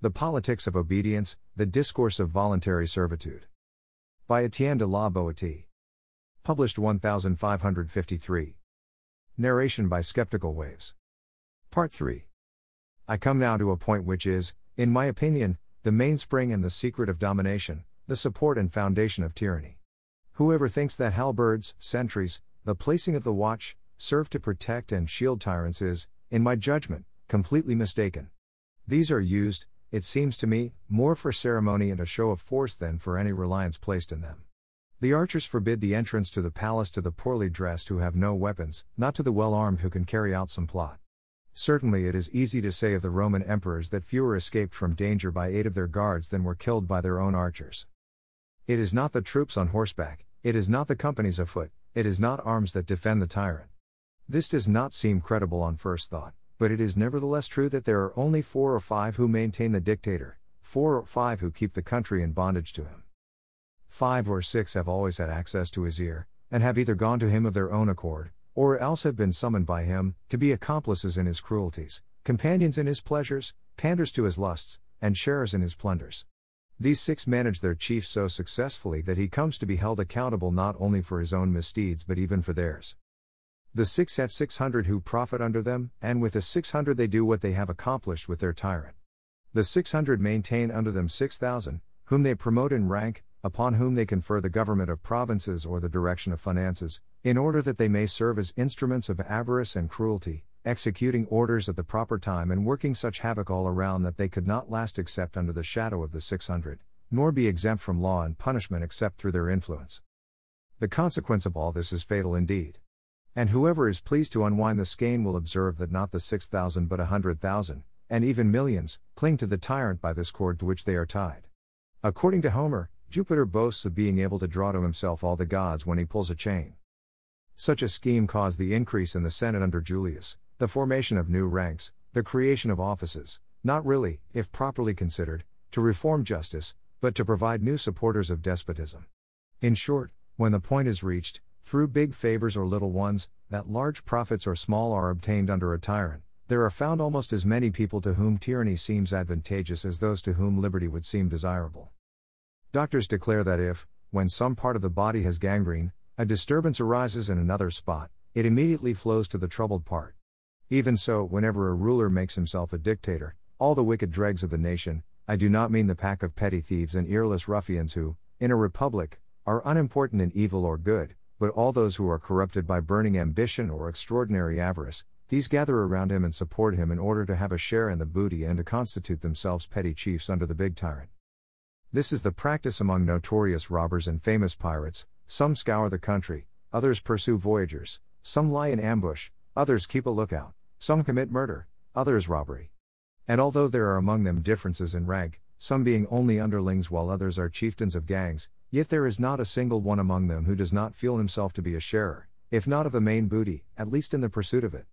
The Politics of Obedience, The Discourse of Voluntary Servitude. By Étienne de la Boétie. Published 1553. Narration by Skeptical Waves. Part 3. I come now to a point which is, in my opinion, the mainspring and the secret of domination, the support and foundation of tyranny. Whoever thinks that halberds, sentries, the placing of the watch, serve to protect and shield tyrants is, in my judgment, completely mistaken. These are used, it seems to me, more for ceremony and a show of force than for any reliance placed in them. The archers forbid the entrance to the palace to the poorly dressed who have no weapons, not to the well-armed who can carry out some plot. Certainly it is easy to say of the Roman emperors that fewer escaped from danger by aid of their guards than were killed by their own archers. It is not the troops on horseback, it is not the companies afoot, it is not arms that defend the tyrant. This does not seem credible on first thought, but it is nevertheless true that there are only 4 or 5 who maintain the dictator, 4 or 5 who keep the country in bondage to him. 5 or 6 have always had access to his ear, and have either gone to him of their own accord, or else have been summoned by him, to be accomplices in his cruelties, companions in his pleasures, panders to his lusts, and sharers in his plunders. These 6 manage their chief so successfully that he comes to be held accountable not only for his own misdeeds but even for theirs. The 6 have 600 who profit under them, and with the 600 they do what they have accomplished with their tyrant. The 600 maintain under them 6,000, whom they promote in rank, upon whom they confer the government of provinces or the direction of finances, in order that they may serve as instruments of avarice and cruelty, executing orders at the proper time and working such havoc all around that they could not last except under the shadow of the 600, nor be exempt from law and punishment except through their influence. The consequence of all this is fatal indeed. And whoever is pleased to unwind the skein will observe that not the 6,000 but 100,000, and even millions, cling to the tyrant by this cord to which they are tied. According to Homer, Jupiter boasts of being able to draw to himself all the gods when he pulls a chain. Such a scheme caused the increase in the Senate under Julius, the formation of new ranks, the creation of offices, not really, if properly considered, to reform justice, but to provide new supporters of despotism. In short, when the point is reached, through big favors or little ones, that large profits or small are obtained under a tyrant, there are found almost as many people to whom tyranny seems advantageous as those to whom liberty would seem desirable. Doctors declare that if, when some part of the body has gangrene, a disturbance arises in another spot, it immediately flows to the troubled part. Even so, whenever a ruler makes himself a dictator, all the wicked dregs of the nation, I do not mean the pack of petty thieves and earless ruffians who, in a republic, are unimportant in evil or good, but all those who are corrupted by burning ambition or extraordinary avarice, these gather around him and support him in order to have a share in the booty and to constitute themselves petty chiefs under the big tyrant. This is the practice among notorious robbers and famous pirates. Some scour the country, others pursue voyagers, some lie in ambush, others keep a lookout, some commit murder, others robbery. And although there are among them differences in rank, some being only underlings while others are chieftains of gangs, yet there is not a single one among them who does not feel himself to be a sharer, if not of the main booty, at least in the pursuit of it.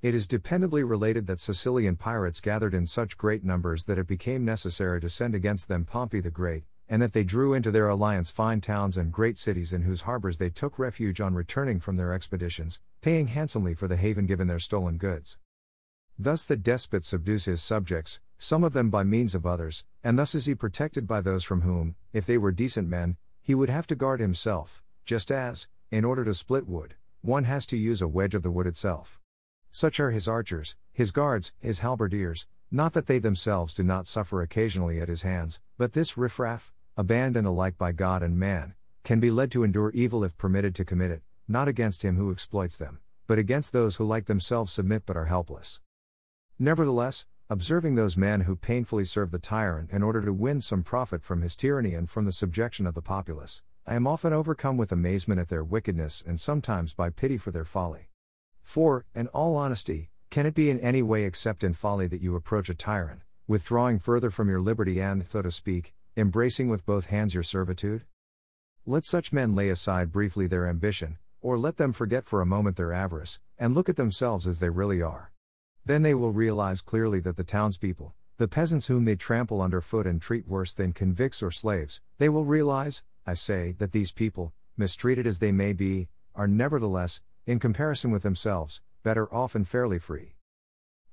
It is dependably related that Sicilian pirates gathered in such great numbers that it became necessary to send against them Pompey the Great, and that they drew into their alliance fine towns and great cities in whose harbors they took refuge on returning from their expeditions, paying handsomely for the haven given their stolen goods. Thus the despot subdues his subjects, some of them by means of others, and thus is he protected by those from whom, if they were decent men, he would have to guard himself, just as, in order to split wood, one has to use a wedge of the wood itself. Such are his archers, his guards, his halberdiers, not that they themselves do not suffer occasionally at his hands, but this riffraff, abandoned alike by God and man, can be led to endure evil if permitted to commit it, not against him who exploits them, but against those who like themselves submit but are helpless. Nevertheless, observing those men who painfully serve the tyrant in order to win some profit from his tyranny and from the subjection of the populace, I am often overcome with amazement at their wickedness and sometimes by pity for their folly. For, in all honesty, can it be in any way except in folly that you approach a tyrant, withdrawing further from your liberty and, so to speak, embracing with both hands your servitude? Let such men lay aside briefly their ambition, or let them forget for a moment their avarice, and look at themselves as they really are. Then they will realize clearly that the townspeople, the peasants whom they trample underfoot and treat worse than convicts or slaves, they will realize, I say, that these people, mistreated as they may be, are nevertheless, in comparison with themselves, better off and fairly free.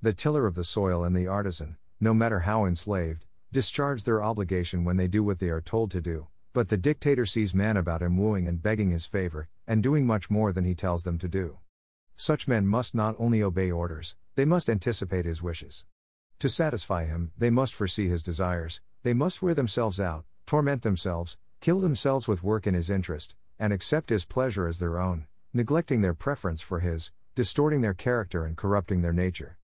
The tiller of the soil and the artisan, no matter how enslaved, discharge their obligation when they do what they are told to do, but the dictator sees men about him wooing and begging his favor, and doing much more than he tells them to do. Such men must not only obey orders, they must anticipate his wishes. To satisfy him, they must foresee his desires, they must wear themselves out, torment themselves, kill themselves with work in his interest, and accept his pleasure as their own, neglecting their preference for his, distorting their character and corrupting their nature.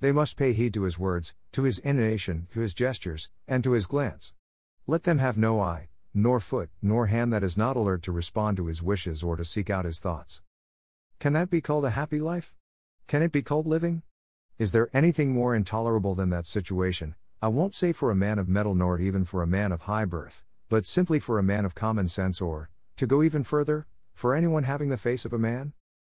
They must pay heed to his words, to his intonation, to his gestures, and to his glance. Let them have no eye, nor foot, nor hand that is not alert to respond to his wishes or to seek out his thoughts. Can that be called a happy life? Can it be called living? Is there anything more intolerable than that situation? I won't say for a man of mettle nor even for a man of high birth, but simply for a man of common sense or, to go even further, for anyone having the face of a man?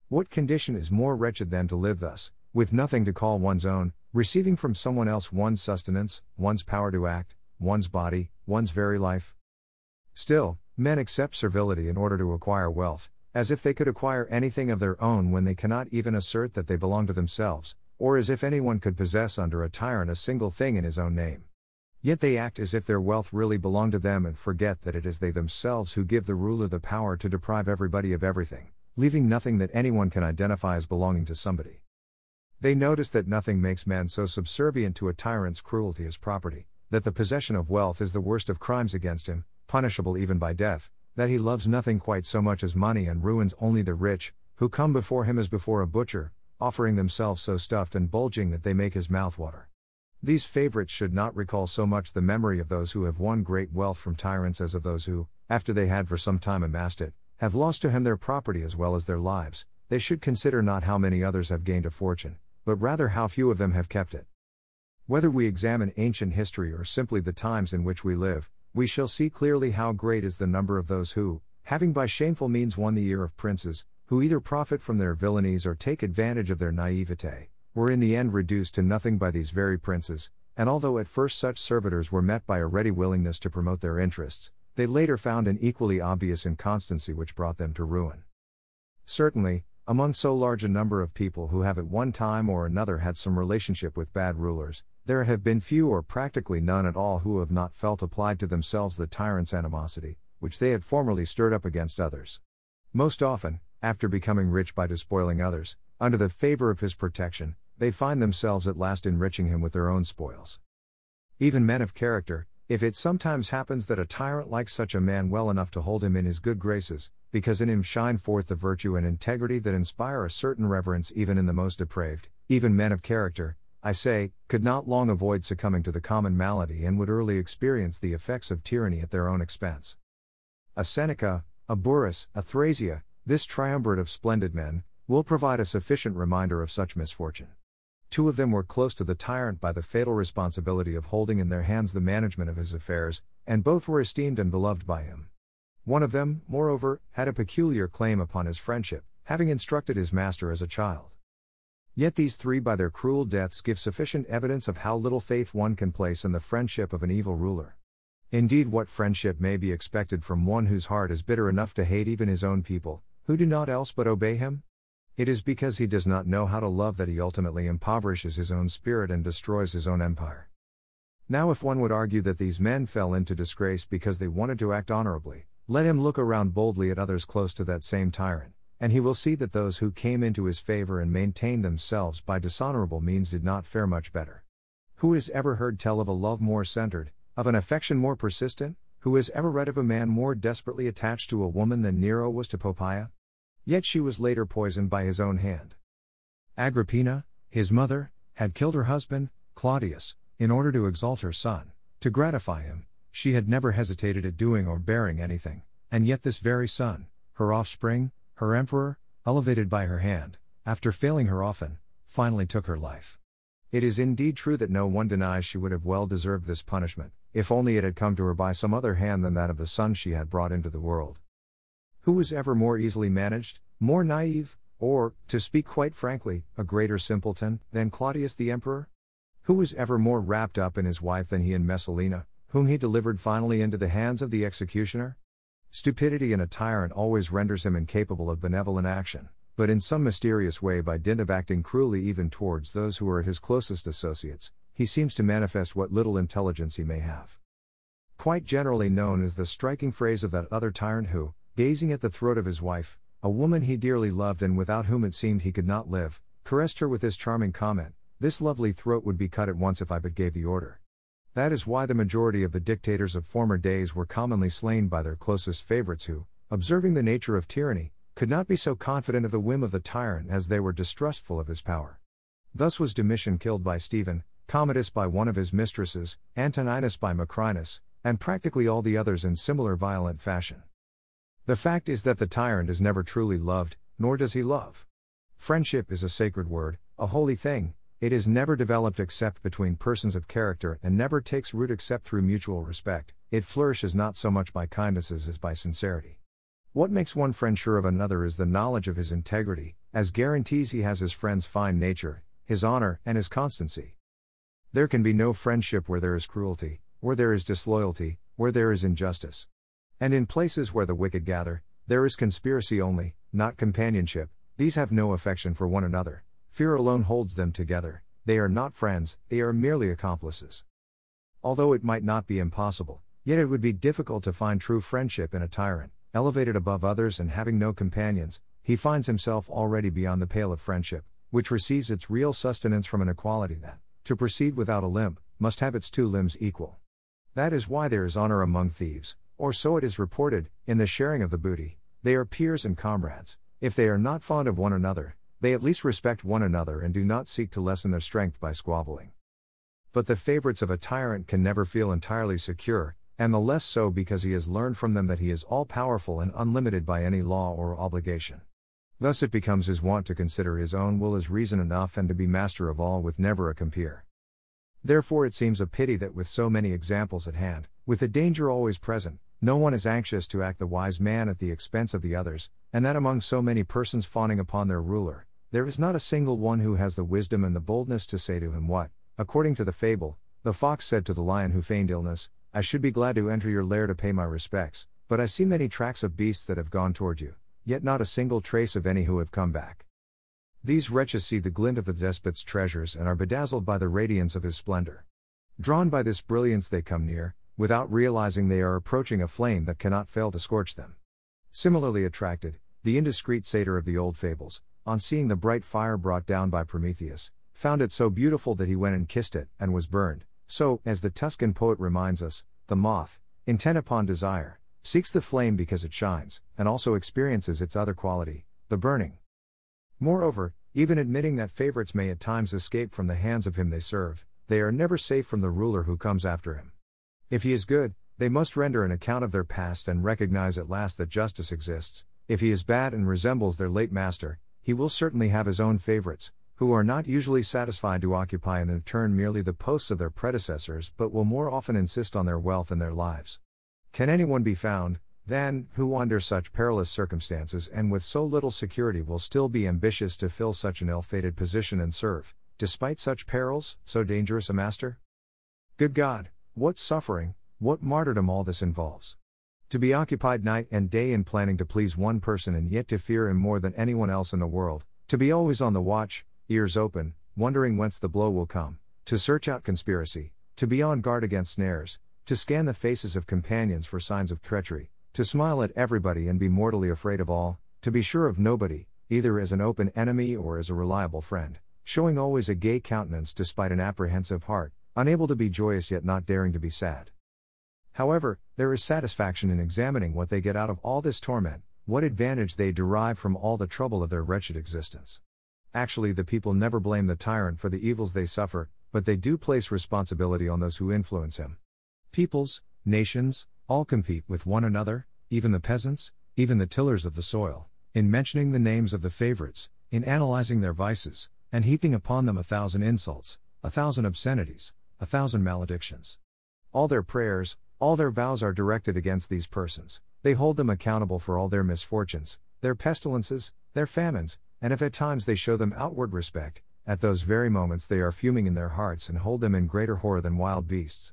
What condition is more wretched than to live thus, with nothing to call one's own, receiving from someone else one's sustenance, one's power to act, one's body, one's very life? Still, men accept servility in order to acquire wealth, as if they could acquire anything of their own when they cannot even assert that they belong to themselves, or as if anyone could possess under a tyrant a single thing in his own name. Yet they act as if their wealth really belonged to them and forget that it is they themselves who give the ruler the power to deprive everybody of everything, leaving nothing that anyone can identify as belonging to somebody. They notice that nothing makes man so subservient to a tyrant's cruelty as property, that the possession of wealth is the worst of crimes against him, punishable even by death, that he loves nothing quite so much as money and ruins only the rich, who come before him as before a butcher, offering themselves so stuffed and bulging that they make his mouth water. These favorites should not recall so much the memory of those who have won great wealth from tyrants as of those who, after they had for some time amassed it, have lost to him their property as well as their lives. They should consider not how many others have gained a fortune, but rather how few of them have kept it. Whether we examine ancient history or simply the times in which we live, we shall see clearly how great is the number of those who, having by shameful means won the ear of princes, who either profit from their villainies or take advantage of their naivete, were in the end reduced to nothing by these very princes, and although at first such servitors were met by a ready willingness to promote their interests, they later found an equally obvious inconstancy which brought them to ruin. Certainly, among so large a number of people who have at one time or another had some relationship with bad rulers, there have been few or practically none at all who have not felt applied to themselves the tyrant's animosity, which they had formerly stirred up against others. Most often, after becoming rich by despoiling others, under the favor of his protection, they find themselves at last enriching him with their own spoils. Even men of character, if it sometimes happens that a tyrant likes such a man well enough to hold him in his good graces, because in him shine forth the virtue and integrity that inspire a certain reverence even in the most depraved, even men of character, I say, could not long avoid succumbing to the common malady and would early experience the effects of tyranny at their own expense. A Seneca, a Burrus, a Thrasea, this triumvirate of splendid men, will provide a sufficient reminder of such misfortune. Two of them were close to the tyrant by the fatal responsibility of holding in their hands the management of his affairs, and both were esteemed and beloved by him. One of them, moreover, had a peculiar claim upon his friendship, having instructed his master as a child. Yet these three by their cruel deaths give sufficient evidence of how little faith one can place in the friendship of an evil ruler. Indeed, what friendship may be expected from one whose heart is bitter enough to hate even his own people, who do naught else but obey him? It is because he does not know how to love that he ultimately impoverishes his own spirit and destroys his own empire. Now if one would argue that these men fell into disgrace because they wanted to act honorably, let him look around boldly at others close to that same tyrant, and he will see that those who came into his favor and maintained themselves by dishonorable means did not fare much better. Who has ever heard tell of a love more centered, of an affection more persistent? Who has ever read of a man more desperately attached to a woman than Nero was to Poppaea? Yet she was later poisoned by his own hand. Agrippina, his mother, had killed her husband, Claudius, in order to exalt her son, to gratify him. She had never hesitated at doing or bearing anything, and yet this very son, her offspring, her emperor, elevated by her hand, after failing her often, finally took her life. It is indeed true that no one denies she would have well deserved this punishment, if only it had come to her by some other hand than that of the son she had brought into the world. Who was ever more easily managed, more naive, or, to speak quite frankly, a greater simpleton, than Claudius the emperor? Who was ever more wrapped up in his wife than he in Messalina, whom he delivered finally into the hands of the executioner? Stupidity in a tyrant always renders him incapable of benevolent action, but in some mysterious way by dint of acting cruelly even towards those who are his closest associates, he seems to manifest what little intelligence he may have. Quite generally known is the striking phrase of that other tyrant who, gazing at the throat of his wife, a woman he dearly loved and without whom it seemed he could not live, caressed her with this charming comment, "This lovely throat would be cut at once if I but gave the order." That is why the majority of the dictators of former days were commonly slain by their closest favorites who, observing the nature of tyranny, could not be so confident of the whim of the tyrant as they were distrustful of his power. Thus was Domitian killed by Stephen, Commodus by one of his mistresses, Antoninus by Macrinus, and practically all the others in similar violent fashion. The fact is that the tyrant is never truly loved, nor does he love. Friendship is a sacred word, a holy thing. It is never developed except between persons of character and never takes root except through mutual respect. It flourishes not so much by kindnesses as by sincerity. What makes one friend sure of another is the knowledge of his integrity, as guarantees he has his friend's fine nature, his honor, and his constancy. There can be no friendship where there is cruelty, where there is disloyalty, where there is injustice. And in places where the wicked gather, there is conspiracy only, not companionship. These have no affection for one another. Fear alone holds them together. They are not friends, they are merely accomplices. Although it might not be impossible, yet it would be difficult to find true friendship in a tyrant. Elevated above others and having no companions, he finds himself already beyond the pale of friendship, which receives its real sustenance from an equality that, to proceed without a limb, must have its two limbs equal. That is why there is honor among thieves, or so it is reported, in the sharing of the booty. They are peers and comrades. If they are not fond of one another, they at least respect one another and do not seek to lessen their strength by squabbling. But the favorites of a tyrant can never feel entirely secure, and the less so because he has learned from them that he is all-powerful and unlimited by any law or obligation. Thus it becomes his wont to consider his own will as reason enough and to be master of all with never a compeer. Therefore it seems a pity that with so many examples at hand, with the danger always present, no one is anxious to act the wise man at the expense of the others, and that among so many persons fawning upon their ruler, there is not a single one who has the wisdom and the boldness to say to him what, according to the fable, the fox said to the lion who feigned illness, "I should be glad to enter your lair to pay my respects, but I see many tracks of beasts that have gone toward you, yet not a single trace of any who have come back." These wretches see the glint of the despot's treasures and are bedazzled by the radiance of his splendor. Drawn by this brilliance they come near, without realizing they are approaching a flame that cannot fail to scorch them. Similarly attracted, the indiscreet satyr of the old fables, on seeing the bright fire brought down by Prometheus, found it so beautiful that he went and kissed it, and was burned. So, as the Tuscan poet reminds us, the moth, intent upon desire, seeks the flame because it shines, and also experiences its other quality, the burning. Moreover, even admitting that favorites may at times escape from the hands of him they serve, they are never safe from the ruler who comes after him. If he is good, they must render an account of their past and recognize at last that justice exists. If he is bad and resembles their late master, he will certainly have his own favorites, who are not usually satisfied to occupy in their turn merely the posts of their predecessors but will more often insist on their wealth and their lives. Can anyone be found, then, who under such perilous circumstances and with so little security will still be ambitious to fill such an ill-fated position and serve, despite such perils, so dangerous a master? Good God, what suffering, what martyrdom all this involves! To be occupied night and day in planning to please one person and yet to fear him more than anyone else in the world, to be always on the watch, ears open, wondering whence the blow will come, to search out conspiracy, to be on guard against snares, to scan the faces of companions for signs of treachery, to smile at everybody and be mortally afraid of all, to be sure of nobody, either as an open enemy or as a reliable friend, showing always a gay countenance despite an apprehensive heart, unable to be joyous yet not daring to be sad. However, there is satisfaction in examining what they get out of all this torment, what advantage they derive from all the trouble of their wretched existence. Actually, the people never blame the tyrant for the evils they suffer, but they do place responsibility on those who influence him. Peoples, nations, all compete with one another, even the peasants, even the tillers of the soil, in mentioning the names of the favorites, in analyzing their vices, and heaping upon them 1,000 insults, 1,000 obscenities, 1,000 maledictions. All their prayers, all their vows are directed against these persons. They hold them accountable for all their misfortunes, their pestilences, their famines, and if at times they show them outward respect, at those very moments they are fuming in their hearts and hold them in greater horror than wild beasts.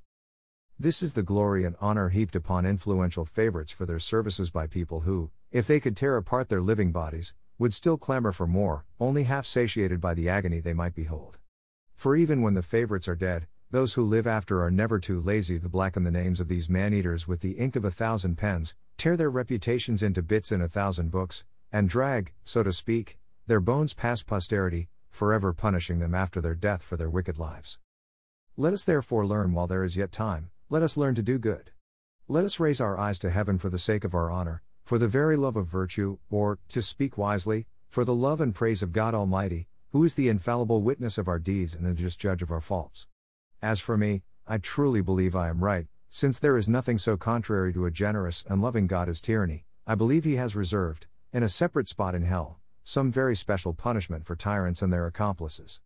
This is the glory and honor heaped upon influential favorites for their services by people who, if they could tear apart their living bodies, would still clamor for more, only half satiated by the agony they might behold. For even when the favorites are dead, those who live after are never too lazy to blacken the names of these man-eaters with the ink of 1,000 pens, tear their reputations into bits in 1,000 books, and drag, so to speak, their bones past posterity, forever punishing them after their death for their wicked lives. Let us therefore learn while there is yet time, let us learn to do good. Let us raise our eyes to heaven for the sake of our honor, for the very love of virtue, or, to speak wisely, for the love and praise of God Almighty, who is the infallible witness of our deeds and the just judge of our faults. As for me, I truly believe I am right, since there is nothing so contrary to a generous and loving God as tyranny. I believe he has reserved, in a separate spot in hell, some very special punishment for tyrants and their accomplices.